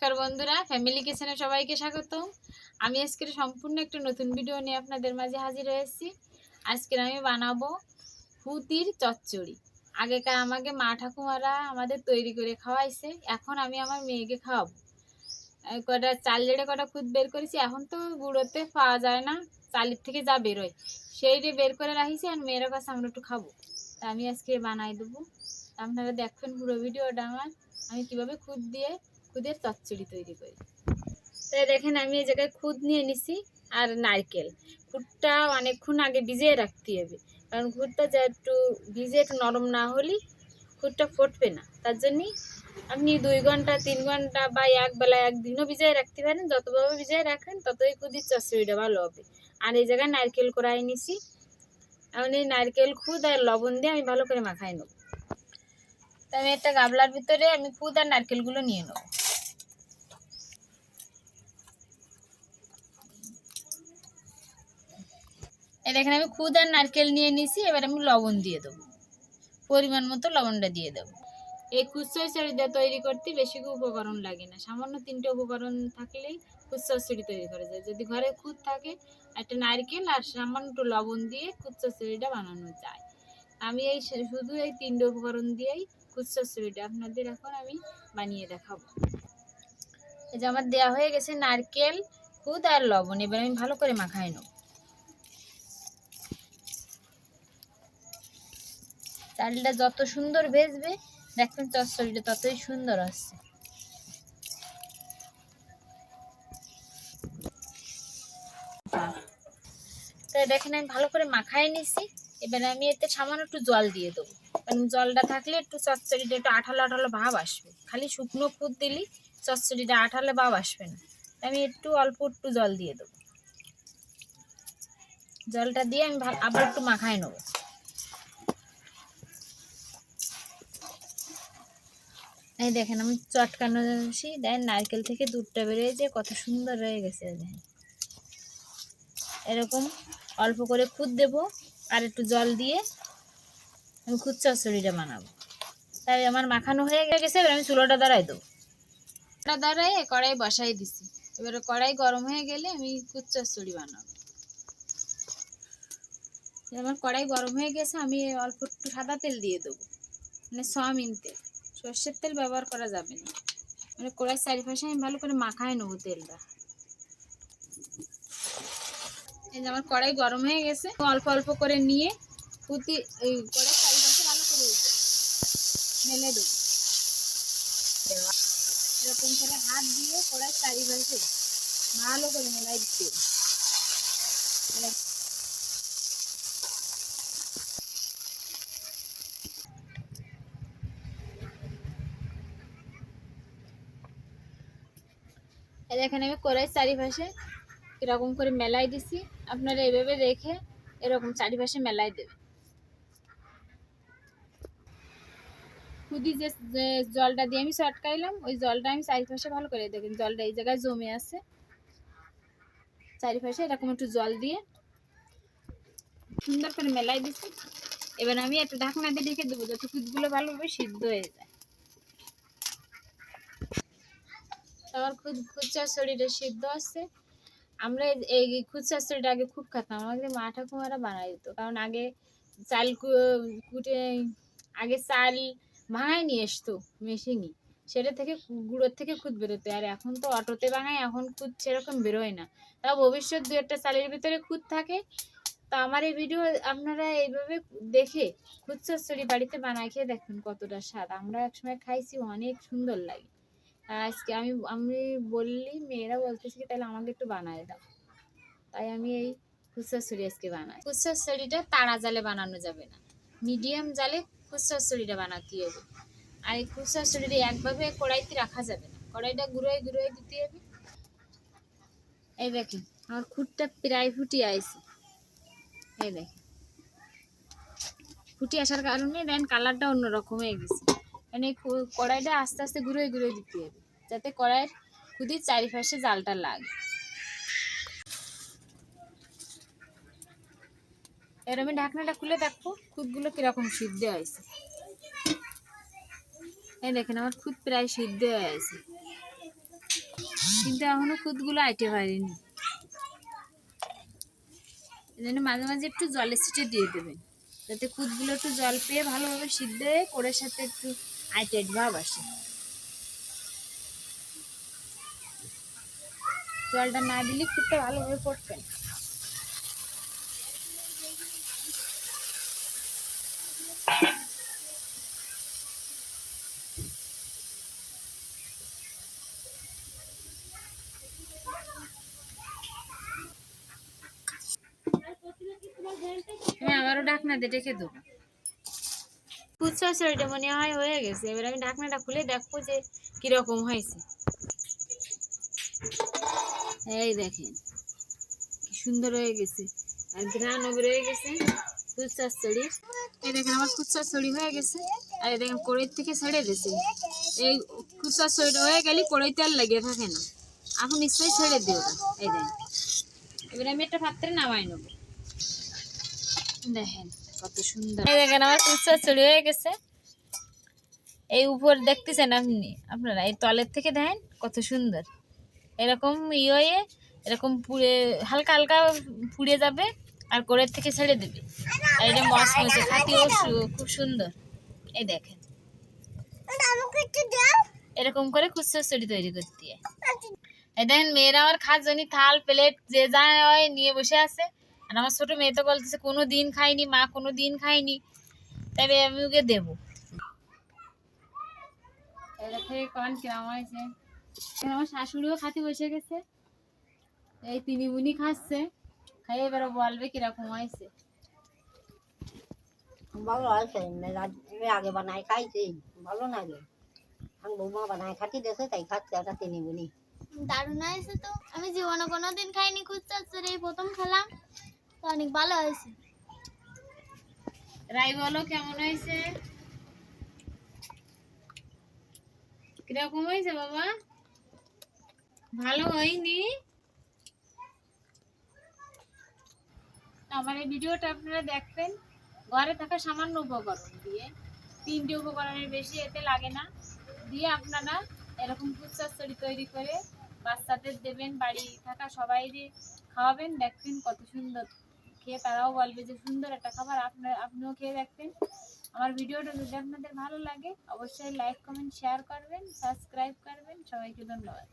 নমস্কার বন্ধুরা, ফ্যামিলি কিচেনে সবাইকে স্বাগত। আমি আজকের সম্পূর্ণ একটা নতুন ভিডিও নিয়ে আপনাদের মাঝে হাজির হয়েছি। আজকের আমি বানাবো পুঁতির চচ্চড়ি। আগেকার আমাকে মা ঠাকুমারা আমাদের তৈরি করে খাওয়াইছে, এখন আমি আমার মেয়েকে খাওয়াবো। কটা চাল জেড়ে কটা খুদ বের করেছি, এখন তো গুঁড়োতে পাওয়া যায় না, চালের থেকে যা বেরোয় সেইটা বের করে রাখিছি, আর মেয়ের কাছে আমরা একটু খাবো। তা আমি আজকে বানাই দেবো, আপনারা দেখবেন পুরো ভিডিওটা আমার, আমি কীভাবে খুদের চচ্চড়ি তৈরি করি। তাই দেখেন আমি এই জায়গায় খুদ নিয়ে নিছি আর নারকেল। খুদটা অনেকক্ষণ আগে ভিজিয়ে রাখতে হবে, কারণ খুদটা যা একটু ভিজে একটু নরম না হলে খুদটা ফুটবে না। তার জন্যই আপনি 2 ঘন্টা 3 ঘন্টা বা একবেলা একদিনও ভিজিয়ে রাখতে পারেন। যতভাবে ভিজিয়ে রাখেন ততই খুদের চচ্চড়িটা ভালো হবে। আর এই জায়গায় নারকেল কোড়াই নিছি, এখন এই নারকেল খুদ আর লবণ দিয়ে আমি ভালো করে মাখাই নেব। তাই আমি একটা গামলার ভিতরে আমি খুদ আর নারকেলগুলো নিয়ে নেব। এখানে আমি খুদ আর নারকেল নিয়ে নিছি, এবার আমি লবণ দিয়ে দেবো, পরিমাণ মতো লবণটা দিয়ে দেবো। এই খুদ চচ্চড়িটা তৈরি করতে বেশি উপকরণ লাগে না, সামান্য 3টে উপকরণ থাকলেই খুদ চচ্চড়ি তৈরি করা যায়। যদি ঘরে খুদ থাকে, একটা নারকেল আর সামান্য একটু লবণ দিয়ে খুদ চচ্চড়িটা বানানো যায়। আমি এই শুধু এই 3টে উপকরণ দিয়েই খুদ চচ্চড়িটা আপনাদের এখন আমি বানিয়ে দেখাবো। এই যে আমার দেওয়া হয়ে গেছে নারকেল, খুদ আর লবণ, এবার আমি ভালো করে মাখাই নেব। চালটা যত সুন্দর ভেজবে দেখবেন চচ্চড়িটা ততই সুন্দর আসছে। তাই দেখেন আমি ভালো করে মাখাই নিছি, এবার আমি এতে সামান্য একটু জল দিয়ে দেবো, কারণ জলটা থাকলে একটু চচ্চড়িটা একটু আঠালো আঠালো ভাব আসবে। খালি শুকনো খুদ দিলেই চচ্চড়িটা আঠালো ভাব আসবে না। আমি একটু অল্প একটু জল দিয়ে দেবো। জলটা দিয়ে আমি আবার একটু মাখাই নেবো। এই দেখেন আমি চটকানো দেন নারকেল থেকে দুধটা বেরিয়েছে, কত সুন্দর হয়ে গেছে। দেখেন এরকম অল্প করে খুদ দেবো আর একটু জল দিয়ে আমি খুদ চচ্চড়িটা বানাবো। তাই আমার মাখানো হয়ে গেছে, এবার আমি চুলোটা দাঁড়াই দেবো। চুলোটা দাঁড়াই কড়াই বসাই দিছি, এবারে কড়াই গরম হয়ে গেলে আমি খুদ চচ্চড়ি বানাবো। আমার কড়াই গরম হয়ে গেছে, আমি অল্প একটু সাদা তেল দিয়ে দেবো, মানে সয়াবিন তেল, সর্ষের তেল ব্যবহার করা যাবে না। মানে কড়াইয়ের চারিপাশে আমি ভালো করে মাখায় নেবো তেলটা। এই যে আমার কড়াই গরম হয়ে গেছে, অল্প অল্প করে নিয়ে পুঁতি এই কড়াই চারিপাশে ভালো করে মেলে দেবো। এরকম করে হাত দিয়ে কড়াই চারিপাশে ভালো করে মেলাই দিতে হবে। এখানে আমি কড়াই চারিপাশে এরকম করে মেলাই দিছি, আপনারা এইভাবে রেখে এরকম চারিপাশে মেলাই দেবেন। খুদি যে জলটা দিয়ে আমি চটকাইলাম, ওই জলটা আমি চারিপাশে ভালো করে, দেখেন জলটা এই জায়গায় জমে আছে, চারিপাশে এরকম একটু জল দিয়ে সুন্দর করে মেলাই দিচ্ছি। এবার আমি একটা ঢাকনা দিয়ে ঢেকে দেবো, যাতে খুদগুলো ভালোভাবে সিদ্ধ হয়ে যায়। আমার খুদ চচ্চড়িটা সিদ্ধ আছে। আমরা এই খুদ চচ্চড়িটা আগে খুব খেতাম, আমাদের মা ঠাকুমারা বানাই দিত, কারণ আগে চাল কুটে আগে চাল ভাঙাই নিয়ে আসতো মেশিনই, সেটা থেকে গুঁড়োর থেকে খুদ বেরোতো। আর এখন তো অটোতে ভাঙায়, এখন খুদ সেরকম বেরোয় না। তাও ভবিষ্যৎ 2-1টা চালের ভিতরে খুদ থাকে। তো আমার এই ভিডিও আপনারা এইভাবে দেখে খুদ চচ্চড়ি বাড়িতে বানায় খেয়ে দেখবেন কতটা স্বাদ। আমরা একসময় খাইছি, অনেক সুন্দর লাগে। আজকে আমি বললি মেয়েরা বলতেছি কি তাহলে আমাকে একটু বানায় দাও, তাই আমি এই খুদ চচ্চড়ি আজকে বানাই। খুদ চচ্চড়িটা তাড়া জালে বানানো যাবে না, মিডিয়াম জালে খুদ চচ্চড়িটা বানাতে হবে। আর এই খুদ চচ্চড়িটা একভাবে কড়াইতে রাখা যাবে না, কড়াইটা ঘুরোয় ঘুরোয় দিতে হবে। এই দেখেন আমার খুদটা প্রায় ফুটিয়ে আইছে, এই দেখেন ফুটি আসার কারণে দেন কালারটা অন্যরকম হয়ে গেছে। মানে কড়াইটা আস্তে আস্তে ঘুরে ঘুরে দিতে হবে, যাতে কড়াইয়ের খুদির চারিপাশে জালটা লাগে। এবার আমি ঢাকনাটা খুলে দেখবো খুদগুলো কিরকম সিদ্ধ হয়েছে। এই দেখেন আমার খুদ প্রায় সিদ্ধ হয়ে আছে। কিন্তু এখনো খুদগুলো আইতে পারিনি। এই জন্য মাঝে মাঝে একটু জলের ছিটে দিয়ে দেবেন, যাতে খুদগুলো একটু জল পেয়ে ভালোভাবে সিদ্ধ হয়ে কোড়ের সাথে একটু আইটেট ভাব আসে। জলটা না দিলে খুদটা ভালোভাবে পড়বে না। আমি আবারও ঢাকনা দিয়ে রেখে দেবো। খুদ চচ্চড়িটা মনে হয় হয়ে গেছে। এবার আমি ঢাকনাটা খুলে দেখবো যে কিরকম হয়েছে। এই দেখেন কি সুন্দর হয়ে গেছে, আর ঘ্রাণও বেরিয়ে গেছে খুদ চচ্চড়ির। এই দেখেন আমার খুদ চচ্চড়ি হয়ে গেছে। আর এই দেখেন কড়াই থেকে ছেড়ে দিয়েছে। এই খুদ চচ্চড়িটা হয়ে গেলে কড়াই তেল লাগিয়ে থাকে না, এখন নিশ্চয়ই ছেড়ে দিই ওটা। এই দেখেন এবার আমি একটা পাত্রে নামাই নেব। দেখেন কত সুন্দর। এই দেখেন আমার খুদ চচ্চড়ি হয়ে গেছে। এই উপর দেখতেছেন আপনারা, এই তলের থেকে দেখেন কত সুন্দর এরকম হয়ে এরকম পুড়ে হালকা হালকা পুড়ে যাবে আর কোড়ের থেকে ছেড়ে দেবে। আর এটা মচমচে খাতিও খুব সুন্দর। এই দেখেন এরকম করে খুদ চচ্চড়ি তৈরি করতে হয়। এই দেখেন মেয়েরা আমার খাজনি থাল প্লেট যে যা হয় নিয়ে বসে আছে। আর আমার ছোট মেয়ে তো বলতেছে কোনো দিন খাইনি মা, কোনো দিন খাইনি, তবে আমি ওকে দেবো। কন কিরম হয়েছে, আমার শাশুড়িও খাতি বসে গেছে। এই তিনি বুনি খাচ্ছে, খাই এবার বলবে কিরকম হয়েছে। ভালো আছে, আগে বানাই খাইছি, ভালো লাগে। আমি বৌমা বানাই খাতি দেশে তাই খাচ্ছি একটা তিনি বুনি। দারুণ হয়েছে তো, আমি জীবনে কোনোদিন খাইনি খুদ চচ্চড়ি, এই প্রথম খেলাম, তো অনেক ভালো হয়েছে। রাই বলো কেমন হয়েছে, কিরকম হয়েছে বাবা? ভালো হয়নি? আমার এই ভিডিওটা আপনারা দেখবেন ঘরে থাকা সামান্য উপকরণ দিয়ে, 3টে উপকরণের বেশি এতে লাগে না, দিয়ে আপনারা এরকম খুদ চচ্চড়ি তৈরি করে বাচ্চাদের দেবেন, বাড়ি থাকা সবাইকে খাওয়াবেন। দেখবেন কত সুন্দর খেয়ে, তারাও বলবে যে সুন্দর একটা খাবার। আপনিও খেয়ে দেখবেন। আমার ভিডিওটা যদি আপনাদের ভালো লাগে অবশ্যই লাইক কমেন্ট শেয়ার করবেন, সাবস্ক্রাইব করবেন। সবাইকে ধন্যবাদ।